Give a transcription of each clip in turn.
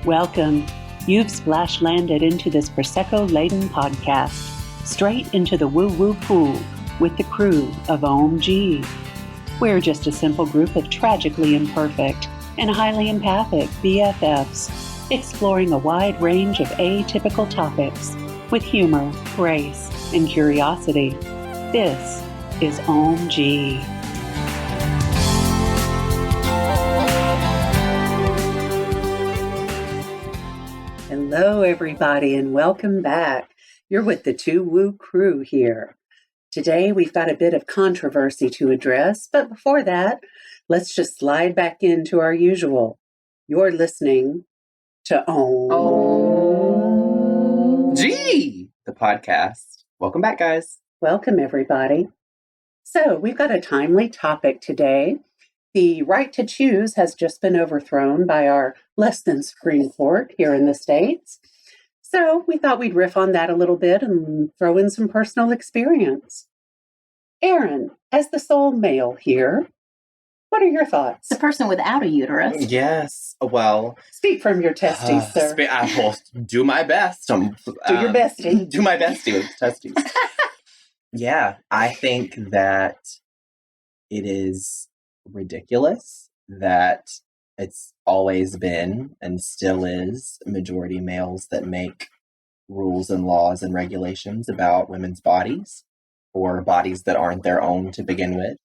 Welcome. You've splash landed into this Prosecco-laden podcast, straight into the woo-woo pool with the crew of Ohm-g. We're just a simple group of tragically imperfect and highly empathic BFFs, exploring a wide range of atypical topics with humor, grace, and curiosity. This is Ohm-g. Hello, everybody, and welcome back. You're with the Two Woo crew here. Today, we've got a bit of controversy to address, but before that, let's just slide back into our usual. You're listening to Ohm-g, the podcast. Welcome back, guys. Welcome, everybody. So, we've got a timely topic today. The right to choose has just been overthrown by our less than Supreme Court here in the States. So we thought we'd riff on that a little bit and throw in some personal experience. Aaron, as the sole male here, what are your thoughts? The person without a uterus. Yes. Well, Speak from your testes, sir. I will do my best. Do your bestie. Do my bestie with testes. Yeah, I think that it is ridiculous that it's always been and still is majority males that make rules and laws and regulations about women's bodies or bodies that aren't their own to begin with.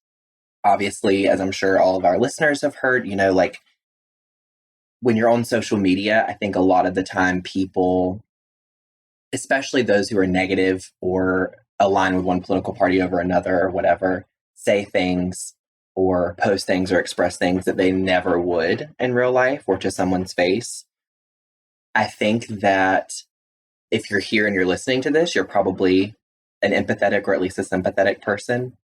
Obviously, as I'm sure all of our listeners have heard, like when you're on social media, I think a lot of the time people, especially those who are negative or align with one political party over another or whatever, say things or post things or express things that they never would in real life or to someone's face. I think that if you're here and you're listening to this, you're probably an empathetic or at least a sympathetic person.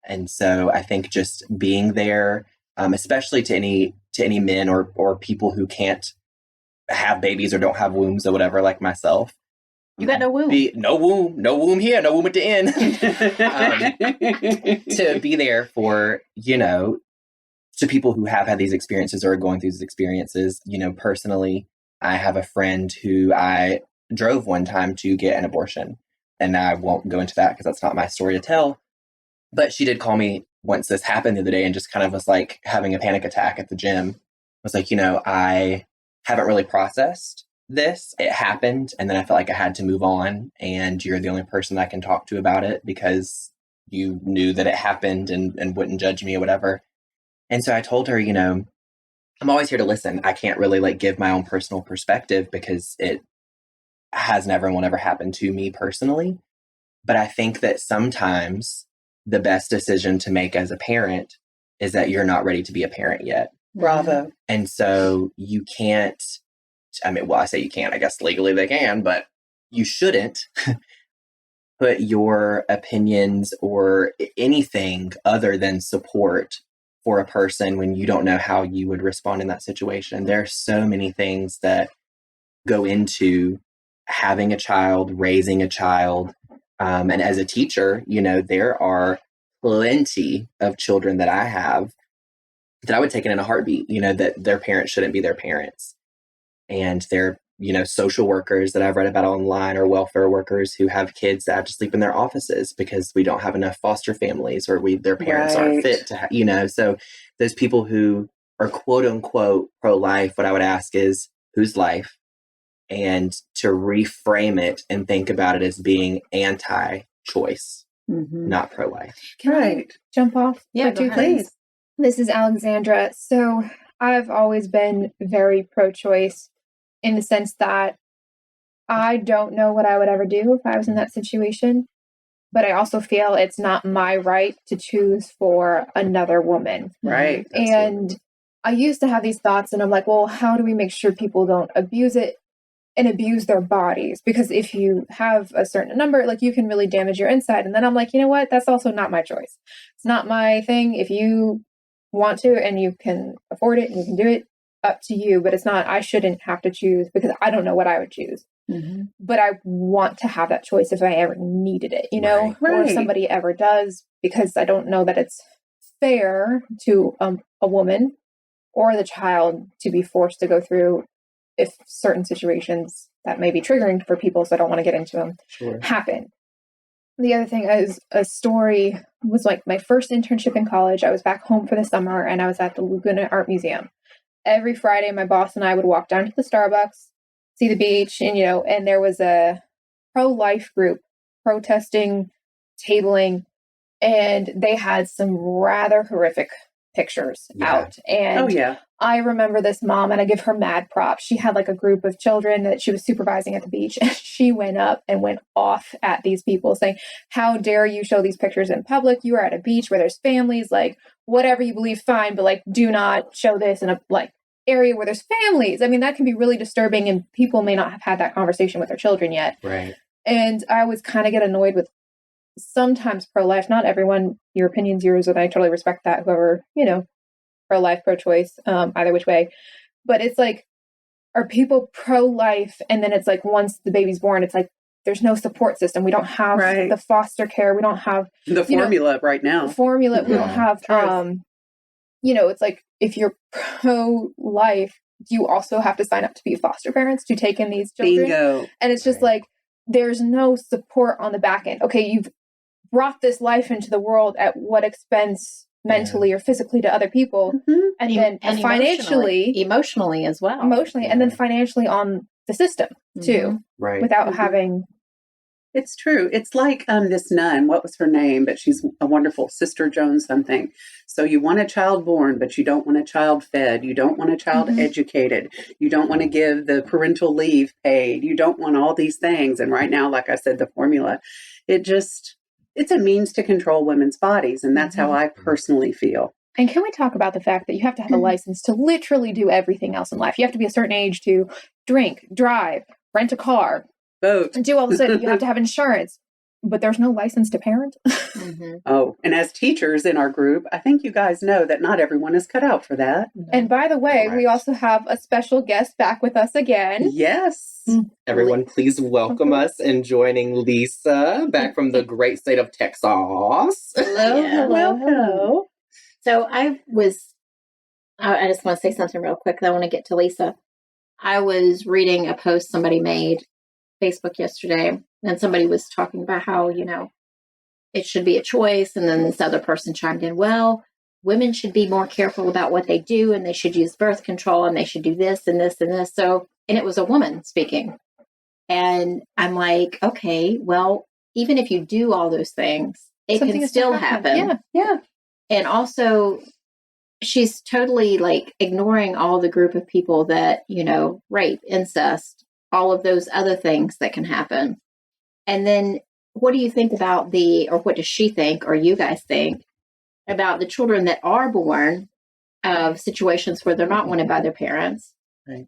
And so I think just being there, especially to any men or people who can't have babies or don't have wombs or whatever, like myself. You got no womb. No womb here, no womb at the end. To be there for, to people who have had these experiences or are going through these experiences. Personally, I have a friend who I drove one time to get an abortion. And I won't go into that because that's not my story to tell. But she did call me once this happened the other day and just kind of was like having a panic attack at the gym. Was like, I haven't really processed this. It happened, and then I felt like I had to move on, and you're the only person I can talk to about it because you knew that it happened and wouldn't judge me or whatever. And so I told her, I'm always here to listen. I can't really give my own personal perspective because it has never and will never happen to me personally. But I think that sometimes the best decision to make as a parent is that you're not ready to be a parent yet. Bravo. And so you can't, I say you can't, I guess legally they can, but you shouldn't put your opinions or anything other than support for a person when you don't know how you would respond in that situation. There are so many things that go into having a child, raising a child. And as a teacher, there are plenty of children that I have that I would take in a heartbeat, that their parents shouldn't be their parents. And they're, social workers that I've read about online or welfare workers who have kids that have to sleep in their offices because we don't have enough foster families or their parents aren't fit to, so those people who are quote unquote pro-life, what I would ask is whose life, and to reframe it and think about it as being anti-choice, not pro-life. Can I jump off? Yeah, for 2 things? This is Alexandra. So I've always been very pro-choice in the sense that I don't know what I would ever do if I was in that situation, but I also feel it's not my right to choose for another woman. Right. And I used to have these thoughts and I'm like, well, how do we make sure people don't abuse it and abuse their bodies? Because if you have a certain number, you can really damage your inside. And then I'm like, you know what? That's also not my choice. It's not my thing. If you want to and you can afford it and you can do it, up to you. But it's not, I shouldn't have to choose because I don't know what I would choose. But I want to have that choice if I ever needed it, or if somebody ever does, because I don't know that it's fair to a woman or the child to be forced to go through if certain situations that may be triggering for people, so I don't want to get into them, happen. The other thing is a story was like my first internship in college. I was back home for the summer and I was at the Laguna Art Museum. Every Friday, my boss and I would walk down to the Starbucks, see the beach, and, and there was a pro-life group protesting, tabling, and they had some rather horrific pictures out. And I remember this mom, and I give her mad props. She had like a group of children that she was supervising at the beach, and she went up and went off at these people saying, how dare you show these pictures in public? You are at a beach where there's families, like whatever you believe, fine, but like do not show this in a like area where there's families. I mean, that can be really disturbing, and people may not have had that conversation with their children yet. Right. And I was kind of get annoyed with sometimes pro-life, not everyone, your opinion's yours, and I totally respect that, whoever, pro-life, pro-choice, either which way. But it's like, are people pro-life? And then it's like, once the baby's born, it's like, there's no support system. We don't have the foster care. We don't have the formula right now. The formula. We don't have, it's like, if you're pro-life, you also have to sign up to be foster parents to take in these children. Bingo. And it's just like, there's no support on the back end. Okay, you've brought this life into the world at what expense mentally or physically to other people, and then financially, emotionally as well, and then financially on the system too, without having. It's true. It's like this nun, what was her name? But she's a wonderful Sister Jones something. So you want a child born, but you don't want a child fed. You don't want a child educated. You don't want to give the parental leave paid. You don't want all these things. And right now, like I said, the formula, it's a means to control women's bodies. And that's how I personally feel. And can we talk about the fact that you have to have a license to literally do everything else in life? You have to be a certain age to drink, drive, rent a car, vote, and do all this stuff. You have to have insurance, but there's no license to parent. Oh, and as teachers in our group, I think you guys know that not everyone is cut out for that. And by the way, we also have a special guest back with us again. Yes. Everyone, please welcome us and joining Lisa back from the great state of Texas. Hello. So I just want to say something real quick. I want to get to Lisa. I was reading a post somebody made Facebook yesterday, and somebody was talking about how, it should be a choice. And then this other person chimed in, well, women should be more careful about what they do, and they should use birth control, and they should do this and this and this. So, and it was a woman speaking. And I'm like, okay, well, even if you do all those things, it can still happen. Yeah. And also, she's totally like ignoring all the group of people that, rape, incest, all of those other things that can happen. And then what do you think about or what does she think, or you guys think about the children that are born of situations where they're not wanted by their parents? Right.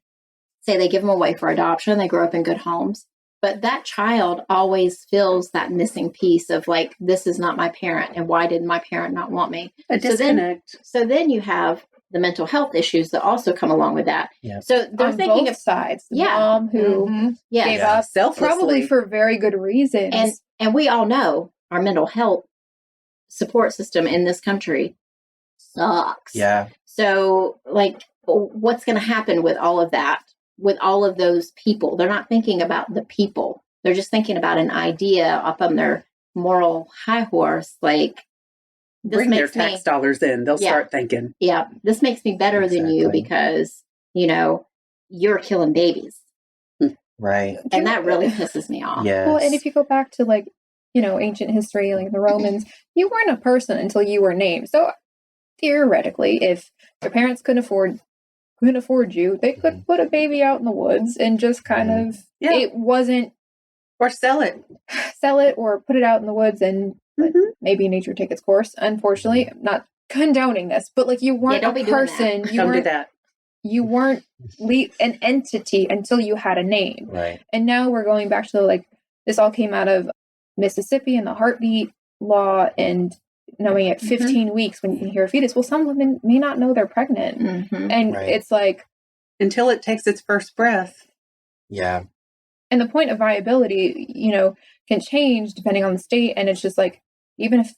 Say they give them away for adoption, they grow up in good homes, but that child always feels that missing piece of like, this is not my parent, and why did my parent not want me? A disconnect. So then you have the mental health issues that also come along with that. Yeah. So they're on thinking both of sides. The mom who gave up selflessly, probably for very good reasons. And we all know our mental health support system in this country sucks. Yeah. So like, what's going to happen with all of that, with all of those people? They're not thinking about the people. They're just thinking about an idea up on their moral high horse. Like, bring their tax dollars in. They'll start thinking. Yeah, this makes me better than you because, you're killing babies. Right. And that really pisses me off. Yes. Well, and if you go back to like, ancient history, like the Romans, you weren't a person until you were named. So theoretically, if your parents couldn't afford you, they could put a baby out in the woods and just kind of, it wasn't. Or sell it or put it out in the woods and maybe nature take its course. Unfortunately, I'm not condoning this, but like you weren't a person. Don't do that. You weren't an entity until you had a name. Right. And now we're going back to like, this all came out of Mississippi and the heartbeat law and knowing at 15 weeks when you can hear a fetus. Well, some women may not know they're pregnant. And it's like. Until it takes its first breath. Yeah. And the point of viability, can change depending on the state. And it's just like, even if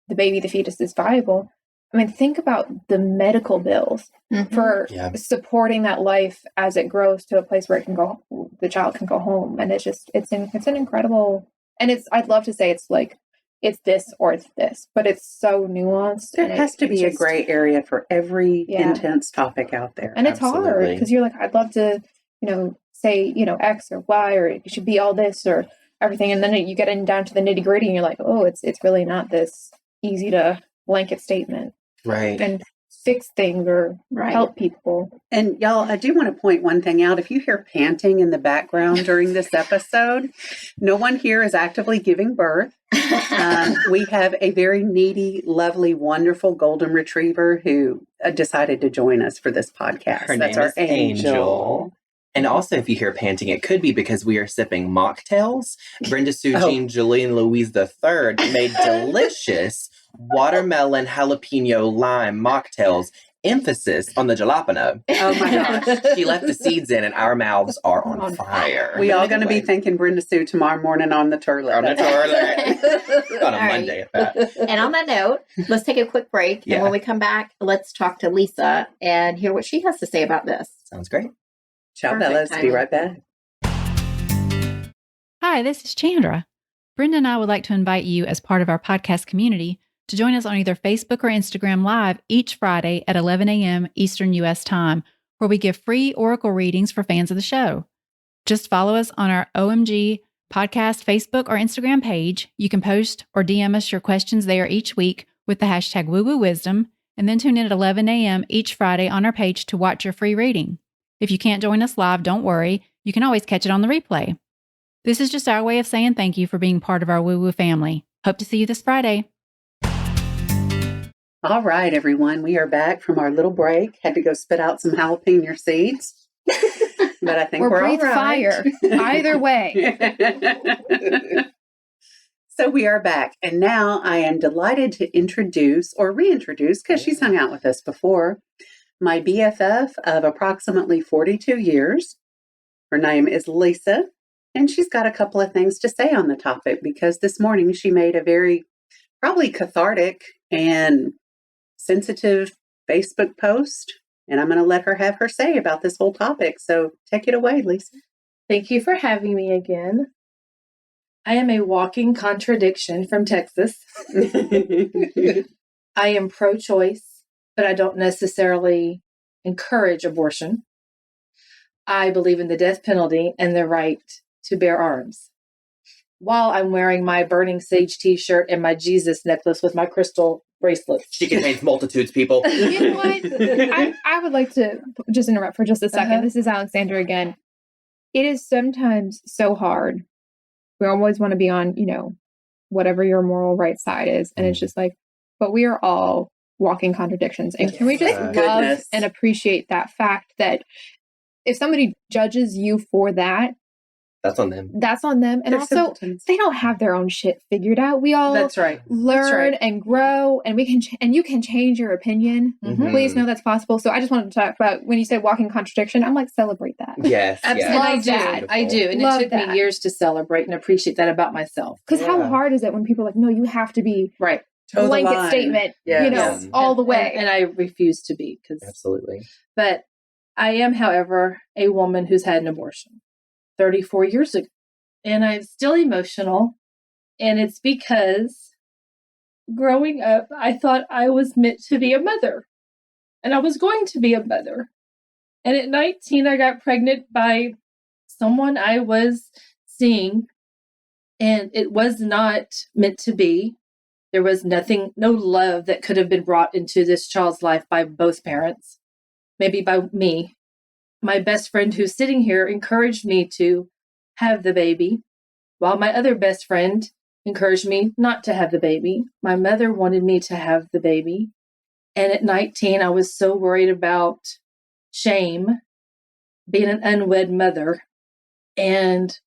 the fetus is viable, I mean, think about the medical bills for supporting that life as it grows to a place where it can go, the child can go home. And it's an incredible, and I'd love to say it's like, it's this or it's this, but it's so nuanced. There has to be a gray area for every intense topic out there. And it's hard because you're like, I'd love to, say, X or Y, or it should be all this or everything. And then you get down to the nitty gritty and you're like, oh, it's really not this easy to blanket statement. Right. And fix things or help people. And y'all, I do want to point one thing out. If you hear panting in the background during this episode, no one here is actively giving birth. We have a very needy, lovely, wonderful golden retriever who decided to join us for this podcast. Her name is Angel. And also, if you hear panting, it could be because we are sipping mocktails. Brenda, Sue, Jean, Julie, and Louise III made delicious watermelon, jalapeno, lime mocktails. Emphasis on the jalapeno. Oh my gosh. She left the seeds in and our mouths are on fire. We all going to be thanking Brenda Sue tomorrow morning on the toilet. On the toilet. On a Monday at that. And on that note, let's take a quick break. And when we come back, let's talk to Lisa and hear what she has to say about this. Sounds great. Ciao, fellas. Be right back. Hi, this is Chandra. Brenda and I would like to invite you as part of our podcast community to join us on either Facebook or Instagram Live each Friday at 11 a.m. Eastern U.S. time, where we give free oracle readings for fans of the show. Just follow us on our Ohm-g podcast Facebook or Instagram page. You can post or DM us your questions there each week with the hashtag woo-woo-wisdom, and then tune in at 11 a.m. each Friday on our page to watch your free reading. If you can't join us live, don't worry. You can always catch it on the replay. This is just our way of saying thank you for being part of our woo-woo family. Hope to see you this Friday. All right, everyone. We are back from our little break. Had to go spit out some jalapeno seeds. But I think we're all right. Fire. Either way. So we are back. And now I am delighted to introduce or reintroduce, because she's hung out with us before, my BFF of approximately 42 years. Her name is Lisa. And she's got a couple of things to say on the topic, because this morning she made a very probably cathartic and sensitive Facebook post, and I'm going to let her have her say about this whole topic. So take it away, Lisa. Thank you for having me again. I am a walking contradiction from Texas. I am pro-choice, but I don't necessarily encourage abortion. I believe in the death penalty and the right to bear arms. While I'm wearing my Burning Sage t-shirt and my Jesus necklace with my crystal bracelets. She contains multitudes, people. You know what? I would like to just interrupt for just a second. This is Alexandra again. It is sometimes so hard. We always want to be on, whatever your moral right side is. And it's just like, but we are all walking contradictions. And can we just love and appreciate that fact that if somebody judges you for that, that's on them. That's on them. And also, they don't have their own shit figured out. We all learn and grow, and and you can change your opinion. Mm-hmm. Please know that's possible. So I just wanted to talk about when you said walking contradiction, I'm like, celebrate that. Yes. Absolutely. Yes. I do. And it took me years to celebrate and appreciate that about myself. Because how hard is it when people are like, no, you have to be blanket statement, all the way. And I refuse to be. Absolutely. But I am, however, a woman who's had an abortion 34 years ago. And I'm still emotional. And it's because growing up, I thought I was meant to be a mother. And I was going to be a mother. And at 19, I got pregnant by someone I was seeing. And it was not meant to be. There was no love that could have been brought into this child's life by both parents. Maybe by me. My best friend who's sitting here encouraged me to have the baby, while my other best friend encouraged me not to have the baby. My mother wanted me to have the baby. And at 19, I was so worried about shame, being an unwed mother, and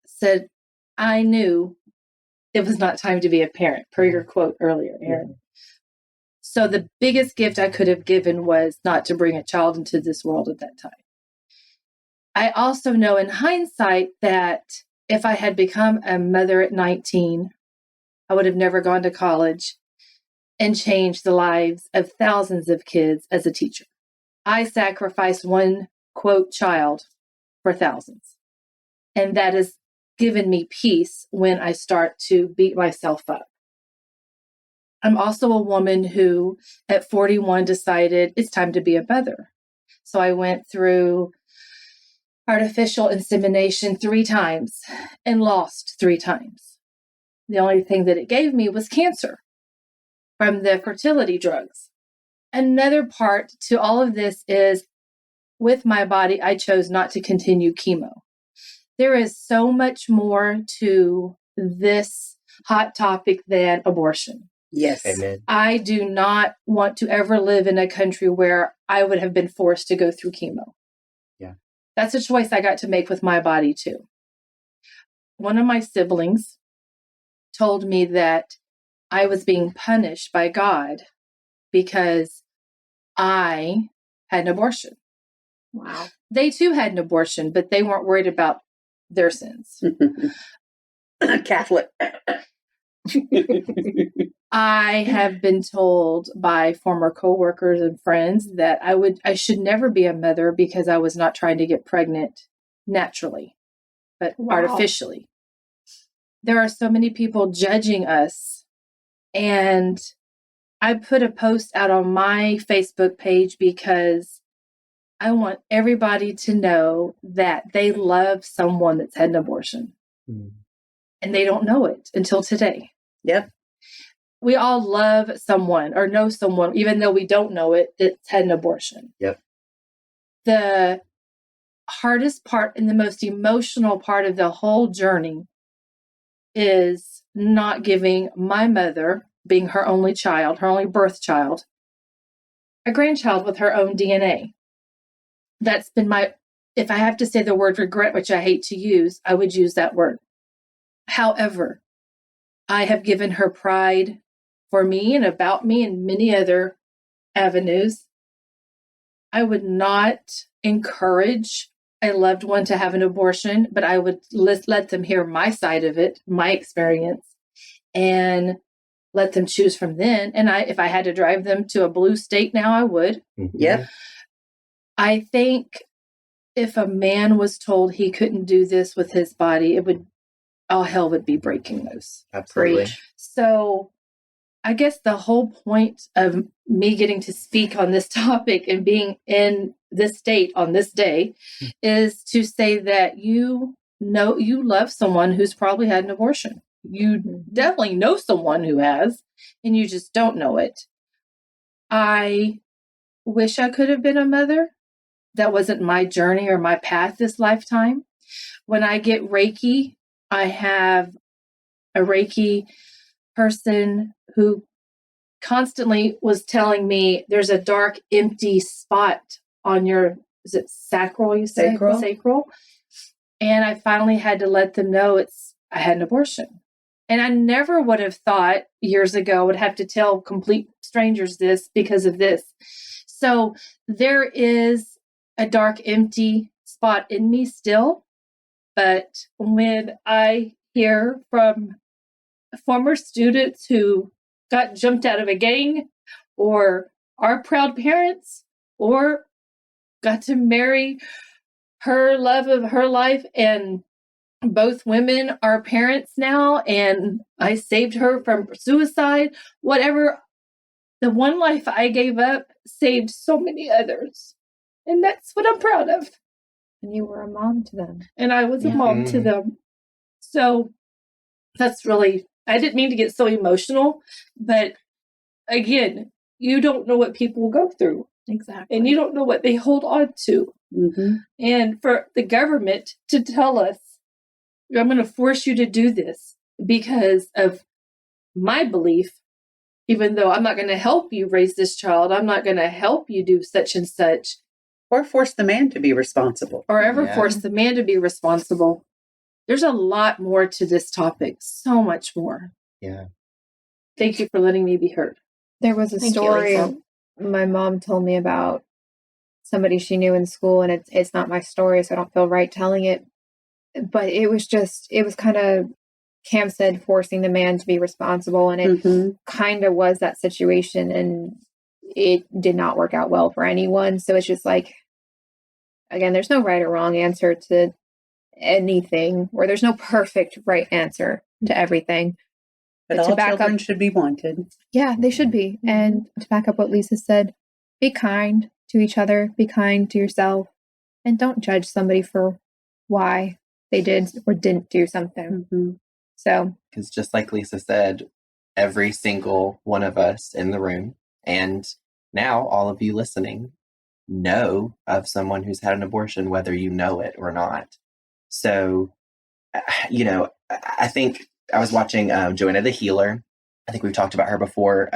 said, I knew it was not time to be a parent, per your quote earlier, Aaron. So the biggest gift I could have given was not to bring a child into this world at that time. I also know in hindsight that if I had become a mother at 19, I would have never gone to college. and changed the lives of thousands of kids as a teacher. I sacrificed one, quote, child for thousands. And that has given me peace when I start to beat myself up. I'm also a woman who, at 41, decided it's time to be a mother. So I went through artificial insemination 3 times and lost 3 times. The only thing that it gave me was cancer from the fertility drugs. Another part to all of this is, with my body, I chose not to continue chemo. There is so much more to this hot topic than abortion. Yes. Amen. I do not want to ever live in a country where I would have been forced to go through chemo. Yeah. That's a choice I got to make with my body too. One of my siblings told me that I was being punished by God because I had an abortion. Wow. They too had an abortion, but they weren't worried about their sins. Catholic. I have been told by former coworkers and friends that I should never be a mother because I was not trying to get pregnant naturally, but artificially. There are so many people judging us. And I put a post out on my Facebook page because I want everybody to know that they love someone that's had an abortion. And they don't know it until today. Yep. We all love someone or know someone, even though we don't know it, that's had an abortion. Yep. The hardest part and the most emotional part of the whole journey is not giving my mother, being her only child, her only birth child, a grandchild with her own DNA. That's been if I have to say the word regret, which I hate to use, I would use that word. However, I have given her pride for me and about me and many other avenues. I would not encourage a loved one to have an abortion, but I would let them hear my side of it, my experience, and let them choose from then. And if I had to drive them to a blue state now, I would. Yep. I think if a man was told he couldn't do this with his body, all hell would be breaking loose. Absolutely. So I guess the whole point of me getting to speak on this topic and being in this state on this day is to say that you love someone who's probably had an abortion. You definitely know someone who has, and you just don't know it. I wish I could have been a mother. That wasn't my journey or my path this lifetime. When I get Reiki, I have a Reiki person who constantly was telling me there's a dark, empty spot on your, is it sacral, you say? Sacral. And I finally had to let them know I had an abortion. And I never would have thought years ago I would have to tell complete strangers this because of this. So there is a dark, empty spot in me still. But when I hear from former students who got jumped out of a gang or are proud parents or got to marry her love of her life, and both women are parents now, and I saved her from suicide, whatever. The one life I gave up saved so many others. And that's what I'm proud of. And you were a mom to them. And I was a mom to them. So that's really, I didn't mean to get so emotional, but again, you don't know what people go through. Exactly. And you don't know what they hold on to. Mm-hmm. And for the government to tell us, I'm going to force you to do this because of my belief, even though I'm not going to help you raise this child, I'm not going to help you do such and such. Or force the man to be responsible. Or ever force the man to be responsible. There's a lot more to this topic. So much more. Yeah. Thank you for letting me be heard. There was a story my mom told me about somebody she knew in school, and it's not my story, so I don't feel right telling it. But it was kind of Cam said, forcing the man to be responsible. And it kind of was that situation. And it did not work out well for anyone. So it's just like, again, there's no right or wrong answer to anything, or there's no perfect right answer to everything. But all children should be wanted. Yeah, they should be. And to back up what Lisa said, be kind to each other, be kind to yourself, and don't judge somebody for why they did or didn't do something. So, because just like Lisa said, every single one of us in the room, and now all of you listening, know of someone who's had an abortion, whether you know it or not. So, you know, I think I was watching Joanna the Healer. I think we've talked about her before.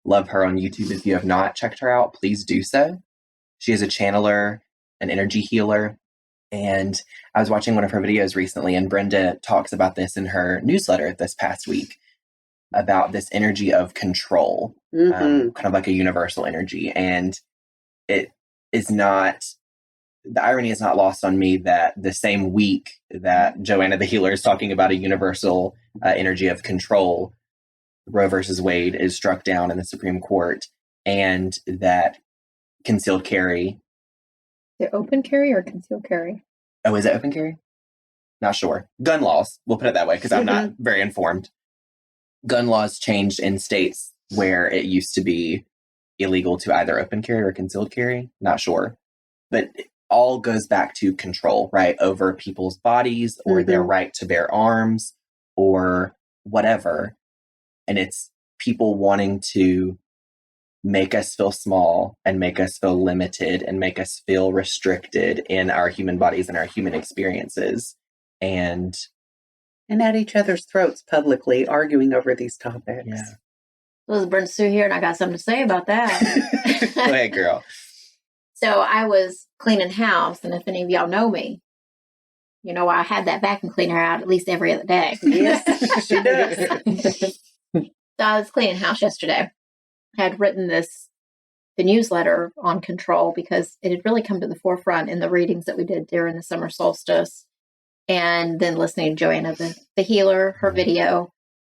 Love her on YouTube. If you have not checked her out, please do so. She is a channeler, an energy healer. And I was watching one of her videos recently, and Brenda talks about this in her newsletter this past week, about this energy of control, kind of like a universal energy. And it is not, the irony is not lost on me that the same week that Joanna the Healer is talking about a universal energy of control, Roe versus Wade is struck down in the Supreme Court, and that concealed carry. Is it open carry or concealed carry? Oh, is it open carry? Not sure. Gun laws, we'll put it that way, because I'm not very informed. Gun laws changed in states where it used to be illegal to either open carry or concealed carry. Not sure. But it all goes back to control, right? Over people's bodies or their right to bear arms or whatever. And it's people wanting to make us feel small and make us feel limited and make us feel restricted in our human bodies and our human experiences. And at each other's throats publicly, arguing over these topics. Yeah. This is Brenda Sue here, and I got something to say about that. Go ahead, girl. So I was cleaning house, and if any of y'all know me, you know I had that vacuum cleaner out at least every other day. Yes, she does. So I was cleaning house yesterday. I had written the newsletter on control because it had really come to the forefront in the readings that we did during the summer solstice. And then listening to Joanna the Healer, her video,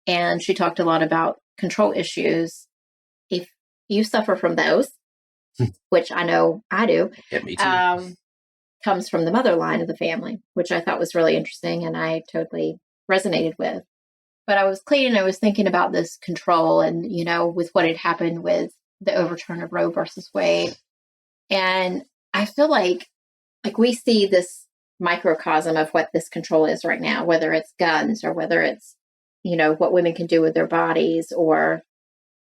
and she talked a lot about control issues. If you suffer from those, which I know I do, Yeah, me too. Comes from the mother line of the family, which I thought was really interesting and I totally resonated with. But I was cleaning, I was thinking about this control and, you know, with what had happened with the overturn of Roe versus Wade. And I feel like we see this microcosm of what this control is right now, whether it's guns or whether it's, you know, what women can do with their bodies, or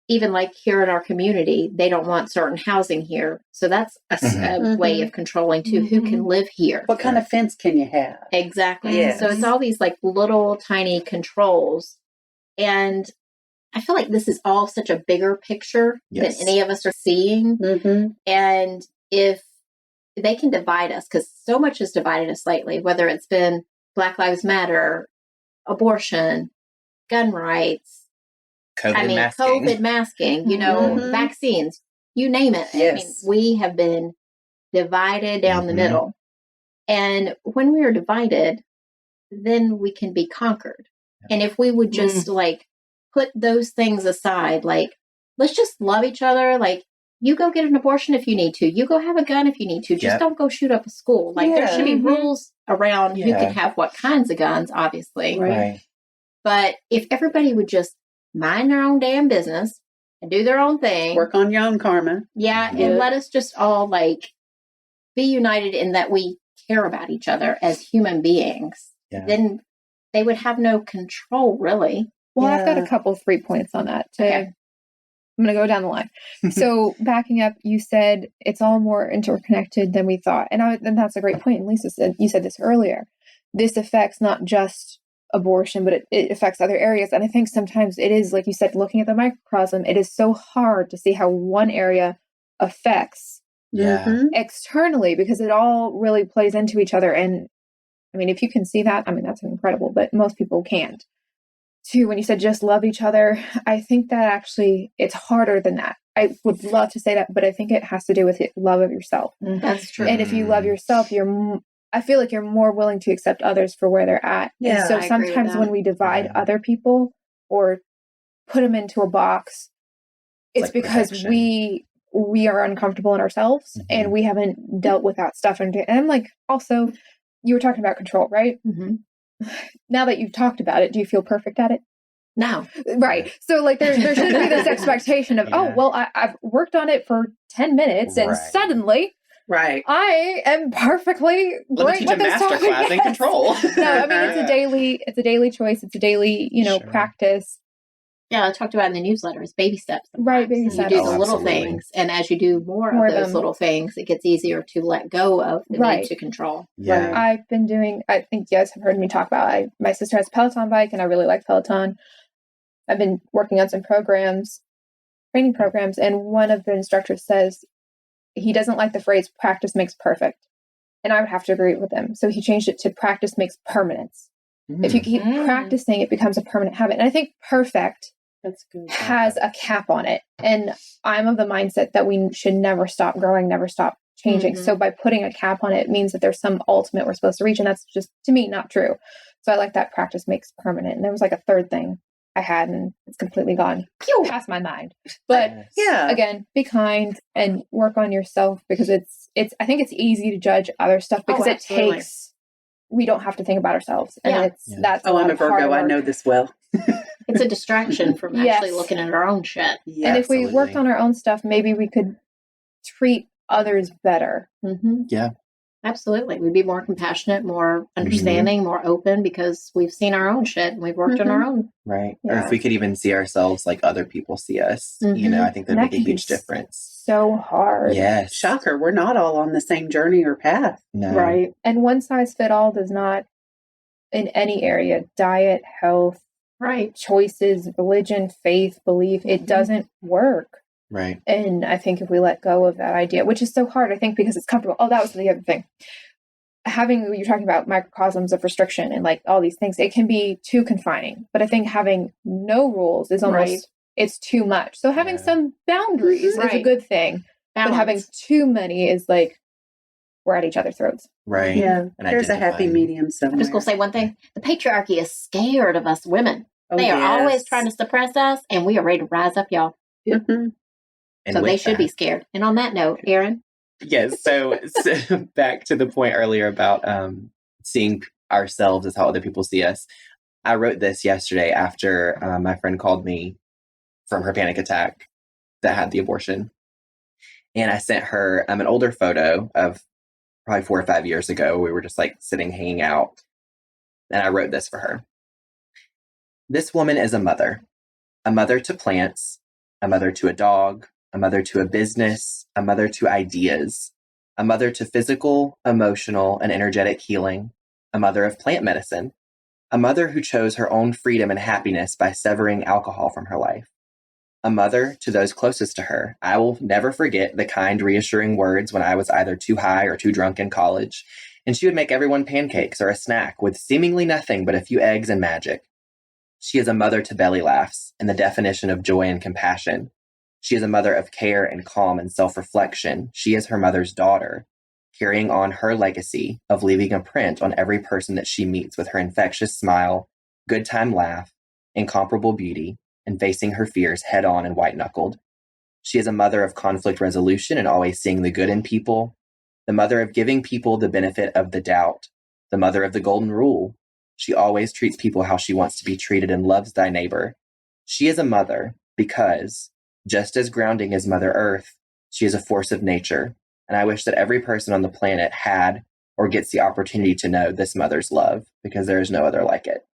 even like here in our community, they don't want certain housing here. So that's a way of controlling too, who can live here. What kind of fence can you have? Exactly. Yes. So it's all these like little tiny controls. And I feel like this is all such a bigger picture than any of us are seeing. And if they can divide us, because so much has divided us lately, whether it's been Black Lives Matter, abortion, gun rights, COVID masking, you know, vaccines, you name it. Yes. I mean, we have been divided down the middle. And when we are divided, then we can be conquered. And if we would just like put those things aside, like, let's just love each other. Like, you go get an abortion if you need to. You go have a gun if you need to. Just don't go shoot up a school. Like, there should be rules around who can have what kinds of guns, obviously. Right. But if everybody would just mind their own damn business and do their own thing. Work on your own karma. Yeah, and let us just all, like, be united in that we care about each other as human beings. Yeah. Then they would have no control, really. Well, I've got a couple 3 points on that. Okay. I'm going to go down the line. So backing up, you said it's all more interconnected than we thought. And that's a great point. And Lisa said, you said this earlier. This affects not just abortion, but it affects other areas. And I think sometimes it is, like you said, looking at the microcosm, it is so hard to see how one area affects externally, because it all really plays into each other. And I mean, if you can see that, I mean, that's incredible, but most people can't. Too, when you said just love each other, I think that actually it's harder than that. I would love to say that, but I think it has to do with love of yourself. That's true. And if you love yourself, you're I feel like you're more willing to accept others for where they're at. Yeah, and so I agree with sometimes that. when we divide Yeah. other people or put them into a box, it's like because protection. we are uncomfortable in ourselves and we haven't dealt with that stuff. And I'm like, also, you were talking about control, right? Mm-hmm. Now that you've talked about it, do you feel perfect at it? No. Right. So like there should be this expectation of, Yeah. oh, well, I've worked on it for 10 minutes and Right. suddenly Right. I am perfectly Let me great teach with a this topic. masterclass in Yes. control. No, I mean it's a daily choice. It's a daily, Sure. practice. Yeah, I talked about in the newsletter. It's baby steps. Right, sometimes. baby You steps. do Oh, the little absolutely. things, and as you do more More of of those them. little things, it gets easier to let go of the Right. need to control. Yeah. I've been doing, I think you guys have heard me talk about, my sister has a Peloton bike and I really like Peloton. I've been working on some training programs, and one of the instructors says he doesn't like the phrase practice makes perfect. And I would have to agree with him. So he changed it to practice makes permanence. If you keep practicing, it becomes a permanent habit. And I think perfect That's good. has a cap on it. And I'm of the mindset that we should never stop growing, never stop changing. Mhm. So by putting a cap on it means that there's some ultimate we're supposed to reach. And that's just, to me, not true. So I like that practice makes permanent. And there was like a third thing I had, and it's completely gone past my mind. But Yes. Yeah. again, be kind and work on yourself, because it's I think it's easy to judge other stuff because it absolutely. takes, we don't have to think about ourselves. And Yeah. that's Oh, lot I'm a of hard Virgo. I work. know this well. It's a distraction from Yes. actually looking at our own shit. Yeah. And if we worked absolutely. on our own stuff, maybe we could treat others better. Mm-hmm. Yeah. Absolutely. We'd be more compassionate, more understanding, more open, because we've seen our own shit and we've worked on our own. Right. Or Yeah. if we could even see ourselves like other people see us, I think that'd That make a could be huge difference. So hard. Yes. Shocker. We're not all on the same journey or path. No. Right. And one size fit all does not, in any area, diet, health, Right. choices, religion, faith, belief, it doesn't work. Right. And I think if we let go of that idea, which is so hard, I think, because it's comfortable. Oh, that was the other thing. You're talking about microcosms of restriction and like all these things, it can be too confining. But I think having no rules is almost, Right. it's too much. So having Yeah. some boundaries is a Right. good thing. But having Balance. too many is like, we're at each other's throats. Right. Yeah. And There's a happy identifying. medium somewhere. I'm just going to say one thing. The patriarchy is scared of us women. Oh, They are yes. always trying to suppress us, and we are ready to rise up, y'all. Mhm. And So with they should that- be scared. And on that note, Erin, Yes. So back to the point earlier about seeing ourselves as how other people see us. I wrote this yesterday after my friend called me from her panic attack that had the abortion. And I sent her an older photo of probably 4 or 5 years ago. We were just like sitting, hanging out. And I wrote this for her. This woman is a mother to plants, a mother to a dog, a mother to a business, a mother to ideas, a mother to physical, emotional, and energetic healing, a mother of plant medicine, a mother who chose her own freedom and happiness by severing alcohol from her life, a mother to those closest to her. I will never forget the kind, reassuring words when I was either too high or too drunk in college, and she would make everyone pancakes or a snack with seemingly nothing but a few eggs and magic. She is a mother to belly laughs and the definition of joy and compassion. She is a mother of care and calm and self-reflection. She is her mother's daughter, carrying on her legacy of leaving a print on every person that she meets with her infectious smile, good time laugh, incomparable beauty, and facing her fears head on and white-knuckled. She is a mother of conflict resolution and always seeing the good in people, the mother of giving people the benefit of the doubt, the mother of the golden rule. She always treats people how she wants to be treated and loves thy neighbor. She is a mother because, just as grounding is Mother Earth, she is a force of nature, and I wish that every person on the planet had or gets the opportunity to know this mother's love, because there is no other like it.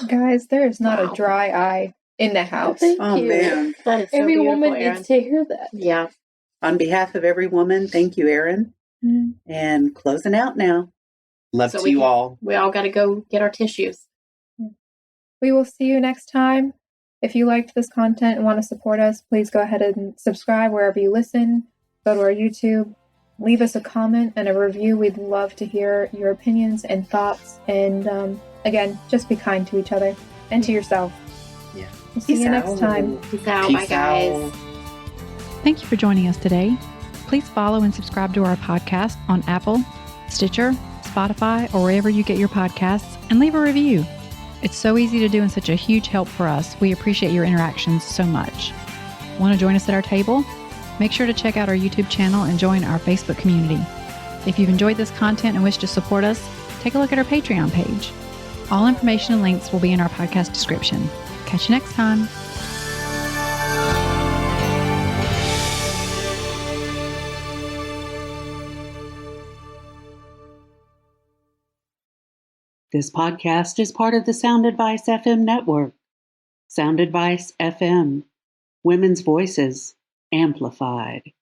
Guys, there is not Wow. a dry eye in the house. Thank Oh, you. man. That is so Every beautiful, woman Erin. needs to hear that. Yeah. On behalf of every woman, thank you, Erin. Mm. And closing out now. Love So to we you can- all. We all got to go get our tissues. We will see you next time. If you liked this content and want to support us, please go ahead and subscribe wherever you listen. Go to our YouTube. Leave us a comment and a review. We'd love to hear your opinions and thoughts. And again, just be kind to each other and to yourself. Yeah. We'll see Peace you out. next time. Peace out. Bye, Peace guys. out. Thank you for joining us today. Please follow and subscribe to our podcast on Apple, Stitcher, Spotify, or wherever you get your podcasts, and leave a review. It's so easy to do and such a huge help for us. We appreciate your interactions so much. Want to join us at our table? Make sure to check out our YouTube channel and join our Facebook community. If you've enjoyed this content and wish to support us, take a look at our Patreon page. All information and links will be in our podcast description. Catch you next time. This podcast is part of the Sound Advice FM network. Sound Advice FM. Women's voices amplified.